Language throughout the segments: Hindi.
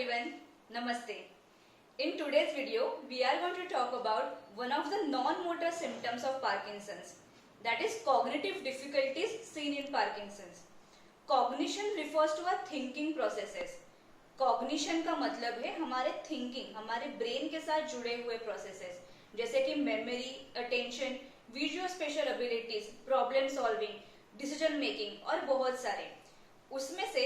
everyone, Namaste. In today's video, we are going to talk about one of the non-motor symptoms of Parkinson's, that is cognitive difficulties seen in Parkinson's. Cognition refers to our thinking processes. Cognition का मतलब है हमारे thinking, हमारे brain के साथ जुड़े हुए processes, जैसे कि memory, attention, visual spatial abilities, problem solving, decision making और बहुत सारे. उसमें से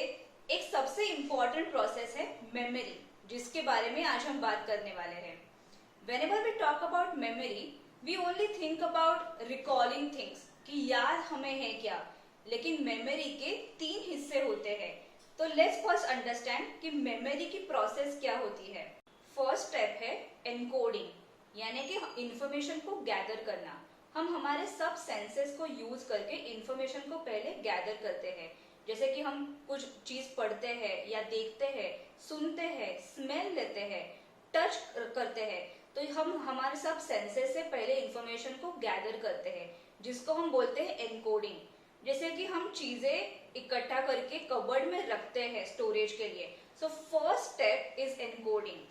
एक सबसे इम्पॉर्टेंट प्रोसेस है मेमोरी, जिसके बारे में आज हम बात करने वाले हैं. Whenever we talk about memory, we only think about recalling things, कि याद हमें है क्या, लेकिन मेमोरी के 3 हिस्से होते हैं. तो लेट्स फर्स्ट अंडरस्टैंड कि मेमोरी की प्रोसेस क्या होती है. फर्स्ट स्टेप है एनकोडिंग, यानी कि इंफॉर्मेशन को गैदर करना. हम हमारे सब सेंसेस को यूज करके इंफॉर्मेशन को पहले गैदर करते हैं. जैसे कि हम कुछ चीज पढ़ते हैं या देखते हैं, सुनते हैं, स्मेल लेते हैं, टच करते हैं, तो हम हमारे सब सेंसेस से पहले इंफॉर्मेशन को गैदर करते हैं, जिसको हम बोलते हैं एनकोडिंग. जैसे कि हम चीजें इकट्ठा करके कबर्ड में रखते हैं स्टोरेज के लिए. So first step is encoding.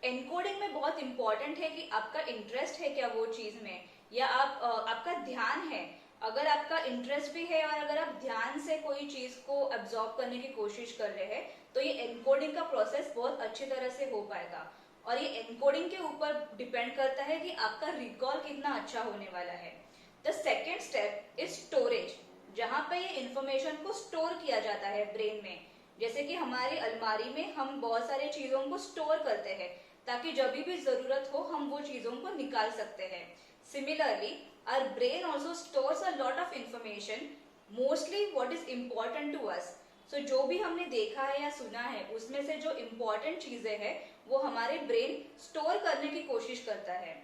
Encoding में बहुत इंपॉर्टेंट है कि आपका इंटरेस्ट है क्या वो चीज में, या आपका ध्यान है. अगर आपका इंटरेस्ट भी है और अगर आप ध्यान से कोई चीज को एब्जॉर्ब करने की कोशिश कर रहे हैं, तो ये एनकोडिंग का प्रोसेस बहुत अच्छी तरह से हो पाएगा. और ये एनकोडिंग के ऊपर डिपेंड करता है कि आपका रिकॉल कितना अच्छा होने वाला है. The second step is storage, जहाँ पे ये इंफॉर्मेशन को स्टोर किया जाता है ब्रेन में. जैसे कि हमारी अलमारी में हम बहुत सारे चीजों को स्टोर करते हैं, ताकि जब भी जरूरत हो हम वो चीजों को निकाल सकते हैं. Similarly, our brain also stores a lot of information, mostly what is important to us. So जो भी हमने देखा है या सुना है, उसमें से जो important चीजें हैं वो हमारे ब्रेन स्टोर करने की कोशिश करता है.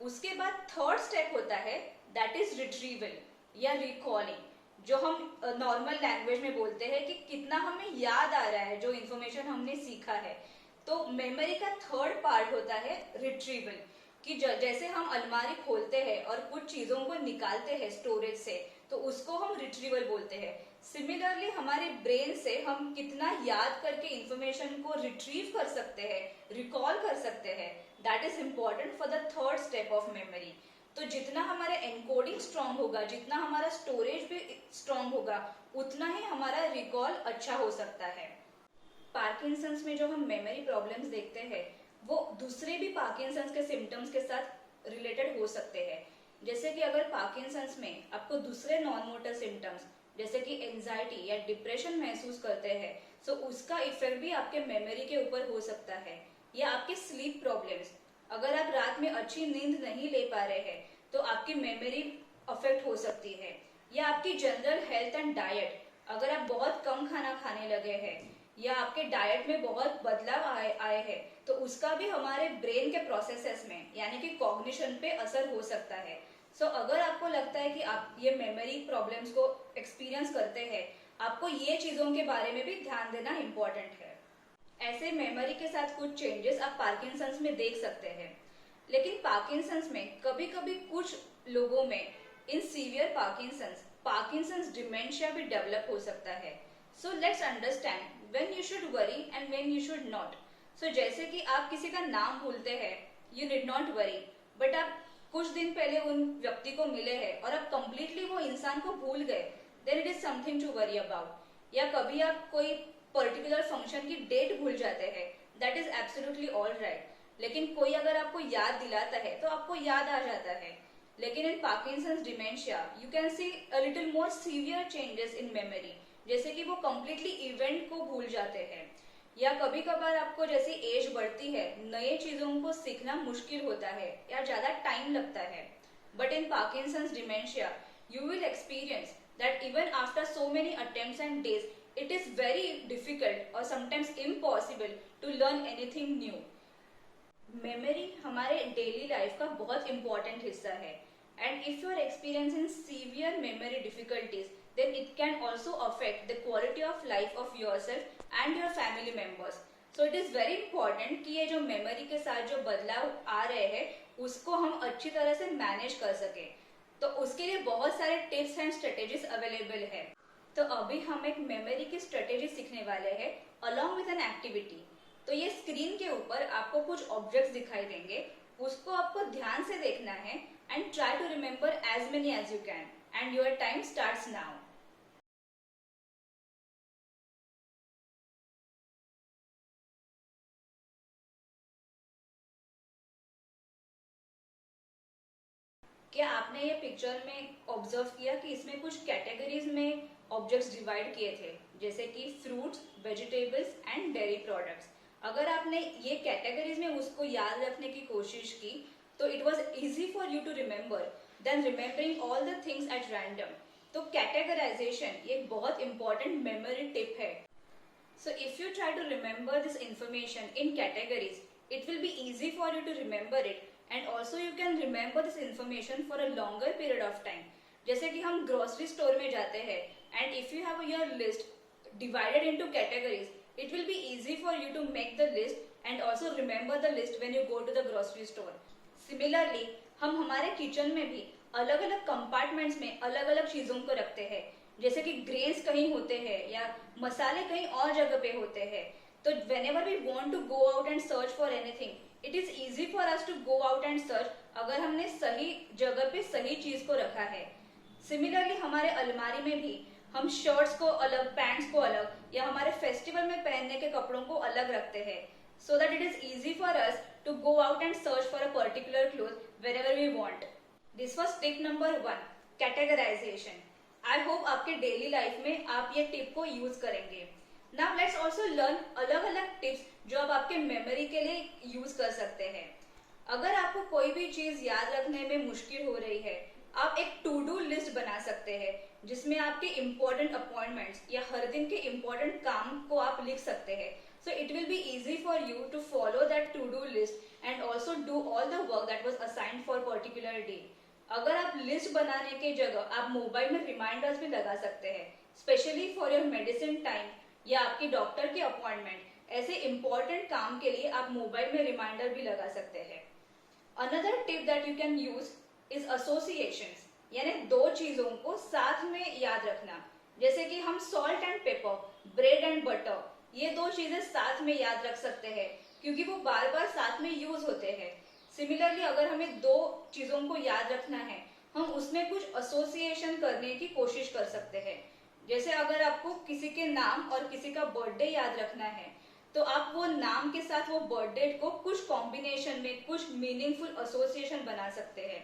उसके बाद थर्ड स्टेप होता है दैट इज रिट्रीवल या रिकॉलिंग, जो हम नॉर्मल लैंग्वेज में बोलते हैं कि कितना हमें याद आ रहा है जो इन्फॉर्मेशन हमने सीखा है. तो मेमोरी का थर्ड पार्ट होता है रिट्रीवल, कि जैसे हम अलमारी खोलते हैं और कुछ चीजों को निकालते हैं स्टोरेज से, तो उसको हम रिट्रीवल बोलते हैं. सिमिलरली हमारे ब्रेन से हम कितना याद करके इंफॉर्मेशन को रिट्रीव कर सकते हैं, रिकॉल कर सकते हैं, that is important for the third step of memory. तो जितना हमारा एनकोडिंग स्ट्रांग होगा, जितना हमारा स्टोरेज भी स्ट्रांग होगा, उतना ही हमारा रिकॉल अच्छा हो सकता है. पार्किंसंस में जो हम मेमोरी प्रॉब्लम्स देखते हैं वो दूसरे भी पार्किंसंस के सिम्टम्स के साथ रिलेटेड हो सकते हैं. जैसे कि अगर पार्किंसंस में आपको दूसरे नॉन मोटर सिम्टम्स जैसे कि एंजाइटी या डिप्रेशन महसूस करते हैं, सो उसका इफेक्ट भी आपके मेमोरी के ऊपर हो सकता है. या आपके स्लीप प्रॉब्लम्स, अगर आप रात में अच्छी नींद नहीं ले पा रहे हैं तो आपकी मेमोरी अफेक्ट हो सकती है. या आपकी जनरल हेल्थ एंड डाइट, अगर आप बहुत कम खाना खाने लगे हैं या आपके डाइट में बहुत बदलाव आए हैं, तो उसका भी हमारे ब्रेन के प्रोसेसेस में यानी कि कॉग्निशन पे असर हो सकता है. सो अगर आपको लगता है कि आप ये मेमोरी प्रॉब्लम्स को एक्सपीरियंस करते हैं, आपको ये चीजों के बारे में भी ध्यान देना इम्पोर्टेंट है. ऐसे मेमोरी के साथ कुछ चेंजेस आप पार्किंसंस में देख सकते हैं. लेकिन पार्किंसंस में कभी कभी कुछ लोगों में इन सीवियर पार्किंसंस डिमेंशिया भी डेवलप हो सकता है. So let's understand when you should worry and when you should not. So जैसे कि आप किसी का नाम भूलते हैं, you need not worry, but आप कुछ दिन पहले उन व्यक्ति को मिले हैं और आप completely वो इंसान को भूल गए, then it is something to worry about. या कभी आप कोई पर्टिकुलर फंक्शन की डेट भूल जाते हैं, that is absolutely all right. लेकिन कोई अगर आपको याद दिलाता है तो आपको याद आ जाता है. लेकिन in Parkinson's dementia you can see a little more severe changes in memory, जैसे कि वो कम्प्लीटली इवेंट को भूल जाते हैं. या कभी कभार आपको जैसे एज बढ़ती है, नए चीजों को सीखना मुश्किल होता है या ज्यादा टाइम लगता है. But in Parkinson's dementia you will experience that even after so many attempts and days it is very difficult और sometimes impossible to learn anything new. Memory हमारे डेली लाइफ का बहुत इंपॉर्टेंट हिस्सा है. And if you are experiencing severe memory difficulties, then it can also affect the quality of life of yourself and your family members. So it is very important कि ये जो मेमोरी के साथ जो बदलाव आ रहे हैं उसको हम अच्छी तरह से मैनेज कर सके. तो उसके लिए बहुत सारे टिप्स एंड स्ट्रेटेजीज अवेलेबल है. तो अभी हम एक मेमोरी की स्ट्रेटेजी सीखने वाले हैं अलॉन्ग विद एन एक्टिविटी. तो ये स्क्रीन के ऊपर आपको कुछ ऑब्जेक्ट्स दिखाई देंगे, उसको आपको ध्यान से देखना है and try to remember as many as you can and your time starts now. क्या आपने ये पिक्चर में ऑब्जर्व किया कि इसमें कुछ कैटेगरीज में ऑब्जेक्ट्स डिवाइड किए थे, जैसे कि fruits, vegetables and dairy products. अगर आपने ये कैटेगरीज में उसको याद रखने की कोशिश की तो it was easy for you to remember then remembering all the things at random. तो कैटेगराइजेशन ये बहुत इंपॉर्टेंट मेमोरी टिप है। So if you try to remember this information in categories, it will be easy for you to remember it and also you can remember this information for a longer period of time. जैसे कि हम ग्रोसरी स्टोर में जाते हैं and if you have your list divided into categories, it will be easy for you to make the list and also remember the list when you go to the grocery store. Similarly, हम हमारे किचन में भी अलग अलग कंपार्टमेंट्स में अलग अलग चीजों को रखते हैं, जैसे कि ग्रेन्स कहीं होते हैं या मसाले कहीं और जगह पे होते हैं। तो whenever we want to go out and search for anything, it is easy for us to go out and search अगर हमने सही जगह पे सही चीज को रखा है। सिमिलरली हमारे अलमारी में भी हम शर्ट्स को अलग, पैंट्स को अलग या हमारे फेस्टिवल में पहनने के कपड़ों को अलग रखते हैं, so that it is easy for us to go out and search for a particular cloth wherever we want. This was tip number 1, categorization. I hope आपके डेली लाइफ में आप ये टिप को यूज करेंगे। नाउ लेट्स ऑल्सो लर्न अलग अलग टिप्स जो आप आपके मेमोरी के लिए यूज कर सकते हैं। अगर आपको कोई भी चीज याद रखने में मुश्किल हो रही है, आप एक टू डू लिस्ट बना सकते हैं जिसमें आपके इम्पोर्टेंट अपॉइंटमेंट्स या हर दिन के इम्पोर्टेंट काम को आप लिख सकते हैं। So it will be easy for you to follow that to do list and also do all the work that was assigned for particular day. अगर आप लिस्ट बनाने की जगह आप मोबाइल में रिमाइंडर्स भी लगा सकते हैं, specially for your medicine time या आपकी डॉक्टर की अपॉइंटमेंट। ऐसे इंपॉर्टेंट काम के लिए आप मोबाइल में रिमाइंडर भी लगा सकते हैं। Another tip that you can use is associations, यानी दो चीजों को साथ में याद रखना। जैसे कि हम salt and paper, bread and butter, ये दो चीजें साथ में याद रख सकते हैं क्योंकि वो बार बार साथ में यूज होते हैं। सिमिलरली अगर हमें दो चीजों को याद रखना है, हम उसमें कुछ एसोसिएशन करने की कोशिश कर सकते हैं। जैसे अगर आपको किसी के नाम और किसी का बर्थडे याद रखना है, तो आप वो नाम के साथ वो बर्थडे को कुछ कॉम्बिनेशन में कुछ मीनिंगफुल एसोसिएशन बना सकते हैं।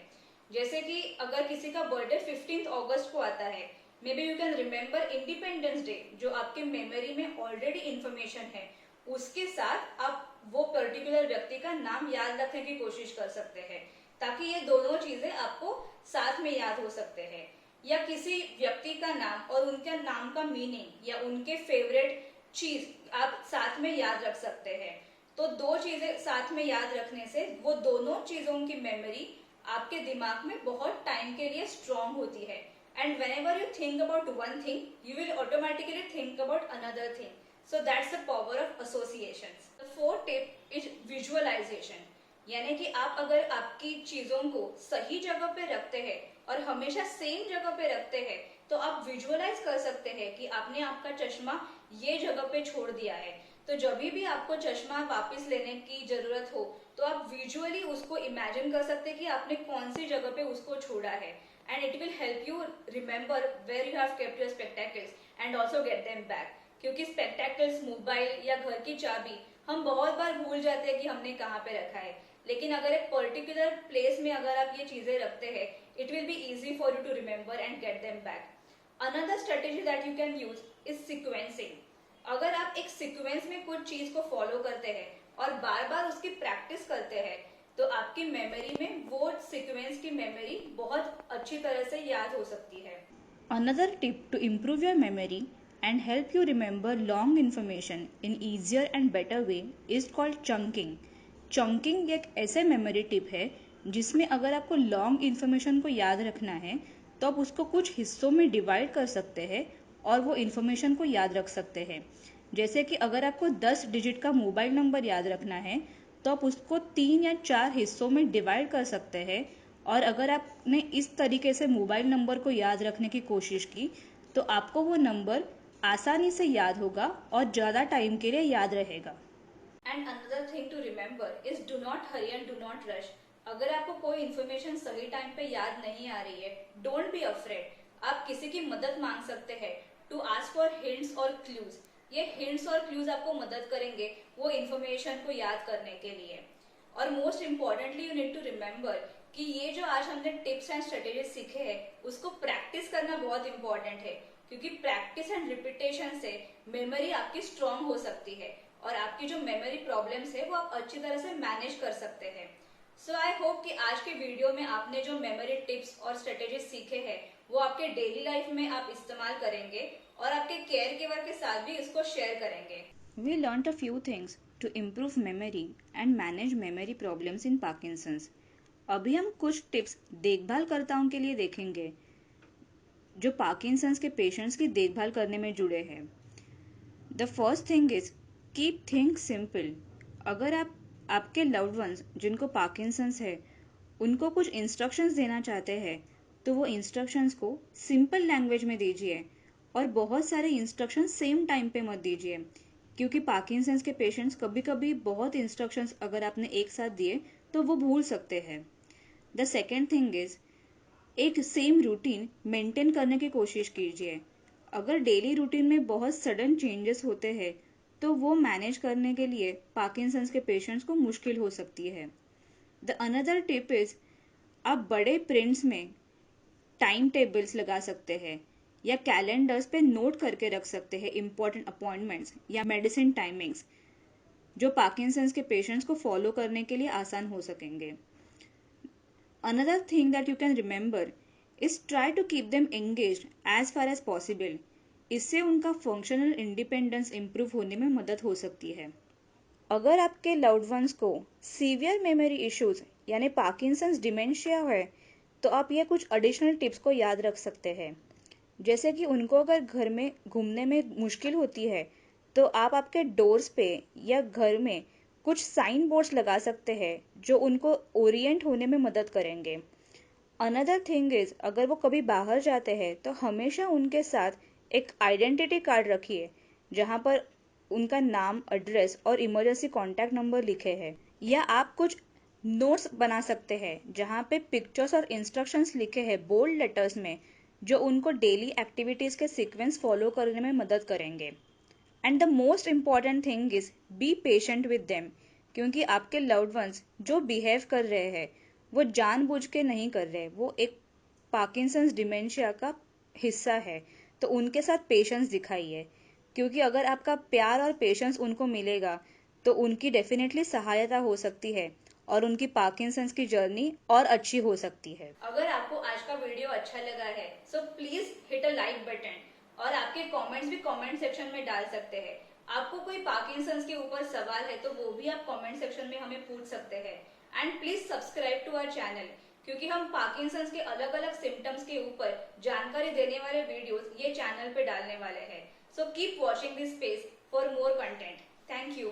जैसे कि अगर किसी का बर्थडे 15 अगस्त को आता है, may be you can remember independence day जो आपके मेमोरी में ऑलरेडी इंफॉर्मेशन है, उसके साथ आप वो पर्टिकुलर व्यक्ति का नाम याद रखने की कोशिश कर सकते हैं ताकि ये दोनों चीजें आपको साथ में याद हो सकते हैं। या किसी व्यक्ति का नाम और उनके नाम का मीनिंग या उनके फेवरेट चीज आप साथ में याद रख सकते हैं। तो दो चीजें साथ में याद रखने से वो दोनों चीजों की मेमोरी आपके दिमाग में बहुत टाइम के लिए स्ट्रांग होती है and whenever you think about one thing, you will automatically think about another thing. So that's the power of associations. The fourth tip is visualization. यानी कि आप अगर आपकी चीजों को सही जगह पे रखते हैं और हमेशा सेम जगह पे रखते हैं, तो आप विजुअलाइज कर सकते हैं कि आपने आपका चश्मा ये जगह पे छोड़ दिया है। तो जब भी आपको चश्मा वापस लेने की जरूरत हो, तो आप विजुअली उसको इमेजिन कर सकते हैं कि आपने कौन सी जगह पे उसको छोड़ा है, and it will help you remember where you have kept your spectacles and also get them back. क्योंकि spectacles, मोबाइल या घर की चाबी हम बहुत बार भूल जाते हैं कि हमने कहाँ पे रखा है, लेकिन अगर एक पर्टिकुलर प्लेस में अगर आप ये चीजें रखते हैं, it will be easy for you to remember and get them back. Another strategy that you can use is sequencing. अगर आप एक सीक्वेंस में कुछ चीज को फॉलो करते हैं और बार बार उसकी प्रैक्टिस करते हैं, तो आपकी मेमोरी में वो सीक्वेंस की मेमोरी बहुत अच्छी तरह से याद हो सकती है। Another tip to improve your memory and help you remember long information in easier and better way is called chunking. Chunking एक ऐसे मेमोरी टिप है जिसमें अगर आपको लॉन्ग इन्फॉर्मेशन को याद रखना है तो आप उसको कुछ हिस्सों में डिवाइड कर सकते हैं और वो इन्फॉर्मेशन को याद रख सकते हैं। जैसे कि अगर आपको 10 डिजिट का मोबाइल नंबर याद रखना है तो आप उसको 3 या 4 हिस्सों में डिवाइड कर सकते हैं, और अगर आपने इस तरीके से मोबाइल नंबर को याद रखने की कोशिश की तो आपको वो नंबर आसानी से याद होगा और ज़्यादा टाइम के लिए याद रहेगा। And another thing to remember is do not hurry and do not rush. अगर आपको कोई इन्फॉर्मेशन सही टाइम पे याद नहीं आ रही है, डोंट बी अफ्रेड, आप किसी की मदद मांग सकते हैं टू आस्क फॉर हिंट्स और क्लूज। ये हिंट्स और क्लूज आपको मदद करेंगे वो इन्फॉर्मेशन को याद करने के लिए। और most importantly you need to remember कि ये जो आज हमने टिप्स एंड स्ट्रेटेजी सीखे हैं उसको प्रैक्टिस करना बहुत इंपॉर्टेंट है, क्योंकि प्रैक्टिस एंड रिपीटेशन से मेमोरी आपकी स्ट्रांग हो सकती है और आपकी जो मेमोरी प्रॉब्लम्स है वो आप अच्छी तरह से मैनेज कर सकते हैं। सो आई होप कि आज के वीडियो में आपने जो मेमोरी टिप्स और स्ट्रेटेजी सीखे हैं वो आपके डेली लाइफ में आप इस्तेमाल करेंगे और आपके केयर गिवर के साथ भी इसको शेयर करेंगे। We learned a few things to improve memory and manage memory problems in Parkinson's. अभी हम कुछ टिप्स देखभालकर्ताओं के लिए देखेंगे जो पार्किंसंस के पेशेंट्स की देखभाल करने में जुड़े हैं। The first thing is keep things simple. अगर आप आपके लव्ड वंस जिनको पार्किंसंस है उनको कुछ इंस्ट्रक्शंस देना चाहते हैं तो वो इंस्ट्रक्शंस को सिंपल लैंग्वेज में दीजिए और बहुत सारे इंस्ट्रक्शंस सेम टाइम पे मत दीजिए, क्योंकि पार्किंसंस के पेशेंट्स कभी कभी बहुत इंस्ट्रक्शंस अगर आपने एक साथ दिए तो वो भूल सकते हैं। द सेकेंड थिंग इज एक सेम रूटीन मेंटेन करने की कोशिश कीजिए। अगर डेली रूटीन में बहुत सडन चेंजेस होते हैं तो वो मैनेज करने के लिए पार्किंसंस के पेशेंट्स को मुश्किल हो सकती है। द अनदर टिप इज आप बड़े प्रिंट्स में टाइम टेबल्स लगा सकते हैं या कैलेंडर्स पे नोट करके रख सकते हैं इंपॉर्टेंट अपॉइंटमेंट्स या मेडिसिन टाइमिंग्स, जो पार्किंसंस के पेशेंट्स को फॉलो करने के लिए आसान हो सकेंगे। Another thing that you can remember is try to keep them engaged as far as possible. इससे उनका फंक्शनल इंडिपेंडेंस इम्प्रूव होने में मदद हो सकती है। अगर आपके लव्ड वंस को सीवियर मेमोरी इश्यूज यानी पार्किंसंस डिमेंशिया है तो आप ये कुछ एडिशनल टिप्स को याद रख सकते हैं। जैसे कि उनको अगर घर में घूमने में मुश्किल होती है तो आप आपके डोर्स पे या घर में कुछ साइन बोर्ड्स लगा सकते हैं जो उनको ओरिएंट होने में मदद करेंगे। अनदर थिंग इज अगर वो कभी बाहर जाते हैं तो हमेशा उनके साथ एक आइडेंटिटी कार्ड रखिए जहाँ पर उनका नाम, एड्रेस और इमरजेंसी कॉन्टैक्ट नंबर लिखे हैं। या आप कुछ नोट्स बना सकते हैं जहाँ पे पिक्चर्स और इंस्ट्रक्शंस लिखे हैं बोल्ड लेटर्स में, जो उनको डेली एक्टिविटीज के सीक्वेंस फॉलो करने में मदद करेंगे। And the most important thing is be patient with them, क्योंकि आपके लव्ड वंस जो बिहेव कर रहे हैं वो जानबूझ के नहीं कर रहे, वो एक पार्किंसंस डिमेंशिया का हिस्सा है, तो उनके साथ पेशेंस दिखाइए, क्योंकि अगर आपका प्यार और पेशेंस उनको मिलेगा तो उनकी डेफिनेटली सहायता हो सकती है और उनकी पार्किंसंस की जर्नी और अच्छी हो सकती है। अगर आपको आज का वीडियो अच्छा लगा है so please hit a like button और आपके कमेंट्स भी कमेंट सेक्शन में डाल सकते हैं। आपको कोई पार्किंसंस के ऊपर सवाल है तो वो भी आप कमेंट सेक्शन में हमें पूछ सकते हैं। And please subscribe to our channel, क्योंकि हम पार्किंसंस के अलग अलग सिम्टम्स के ऊपर जानकारी देने वाले वीडियोस ये चैनल पे डालने वाले हैं। So keep watching this space for more content. Thank you.